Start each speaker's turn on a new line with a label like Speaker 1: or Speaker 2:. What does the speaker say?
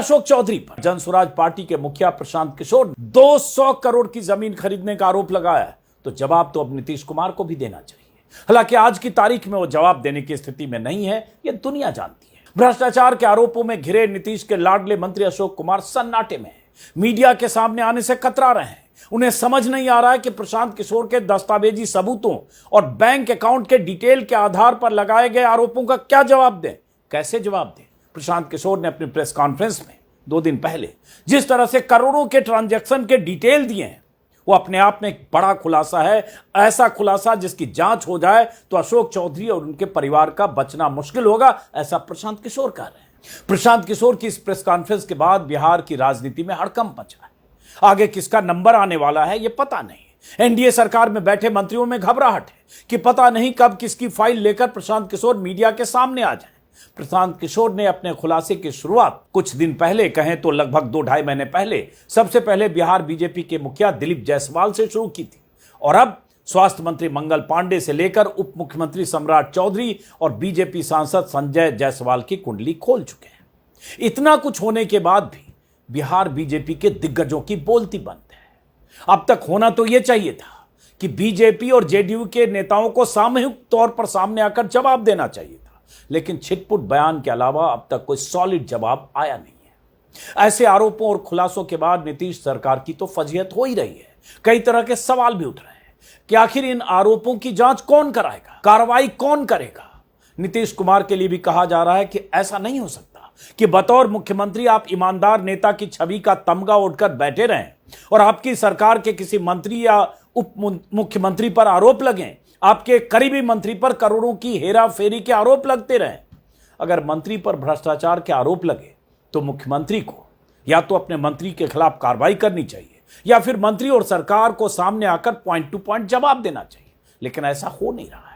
Speaker 1: अशोक चौधरी पर जनसुराज पार्टी के मुखिया प्रशांत किशोर 200 करोड़ की जमीन खरीदने का आरोप लगाया है, तो जवाब तो अब नीतीश कुमार को भी देना चाहिए। हालांकि आज की तारीख में वो जवाब देने की स्थिति में नहीं है, यह दुनिया जानती है। भ्रष्टाचार के आरोपों में घिरे नीतीश के लाडले मंत्री अशोक कुमार सन्नाटे में हैं, मीडिया के सामने आने से कतरा रहे हैं। उन्हें समझ नहीं आ रहा है कि प्रशांत किशोर के दस्तावेजी सबूतों और बैंक अकाउंट के डिटेल के आधार पर लगाए गए आरोपों का क्या जवाब दें, कैसे जवाब दें। प्रशांत किशोर ने अपनी प्रेस कॉन्फ्रेंस में 2 दिन पहले जिस तरह से करोड़ों के ट्रांजैक्शन के डिटेल दिए हैं, वो अपने आप में एक बड़ा खुलासा है। ऐसा खुलासा जिसकी जांच हो जाए तो अशोक चौधरी और उनके परिवार का बचना मुश्किल होगा, ऐसा प्रशांत किशोर कह रहे हैं। प्रशांत किशोर की इस प्रेस कॉन्फ्रेंस के बाद बिहार की राजनीति में हड़कंप मचा है। आगे किसका नंबर आने वाला है यह पता नहीं। एनडीए सरकार में बैठे मंत्रियों में घबराहट है कि पता नहीं कब किसकी फाइल लेकर प्रशांत किशोर मीडिया के सामने आ जाए। प्रशांत किशोर ने अपने खुलासे की शुरुआत कुछ दिन पहले, कहें तो लगभग 2-2.5 महीने पहले, सबसे पहले बिहार बीजेपी के मुखिया दिलीप जायसवाल से शुरू की थी और अब स्वास्थ्य मंत्री मंगल पांडे से लेकर उप मुख्यमंत्री सम्राट चौधरी और बीजेपी सांसद संजय जायसवाल की कुंडली खोल चुके हैं। इतना कुछ होने के बाद भी बिहार बीजेपी के दिग्गजों की बोलती बंद है। अब तक होना तो यह चाहिए था कि बीजेपी और जेडीयू के नेताओं को सामूहिक तौर पर सामने आकर जवाब देना चाहिए था, लेकिन छिटपुट बयान के अलावा अब तक कोई सॉलिड जवाब आया नहीं है। ऐसे आरोपों और खुलासों के बाद नीतीश सरकार की तो फजीहत हो ही रही है। कई तरह के सवाल भी उठ रहे हैं कि आखिर इन आरोपों की जांच कौन कराएगा, कार्रवाई कौन करेगा। नीतीश कुमार के लिए भी कहा जा रहा है कि ऐसा नहीं हो सकता कि बतौर मुख्यमंत्री आप ईमानदार नेता की छवि का तमगा ओढ़कर बैठे रहें और आपकी सरकार के किसी मंत्री या उप मुख्यमंत्री पर आरोप लगें, आपके करीबी मंत्री पर करोड़ों की हेरा फेरी के आरोप लगते रहें। अगर मंत्री पर भ्रष्टाचार के आरोप लगे तो मुख्यमंत्री को या तो अपने मंत्री के खिलाफ कार्रवाई करनी चाहिए या फिर मंत्री और सरकार को सामने आकर पॉइंट टू पॉइंट जवाब देना चाहिए, लेकिन ऐसा हो नहीं रहा।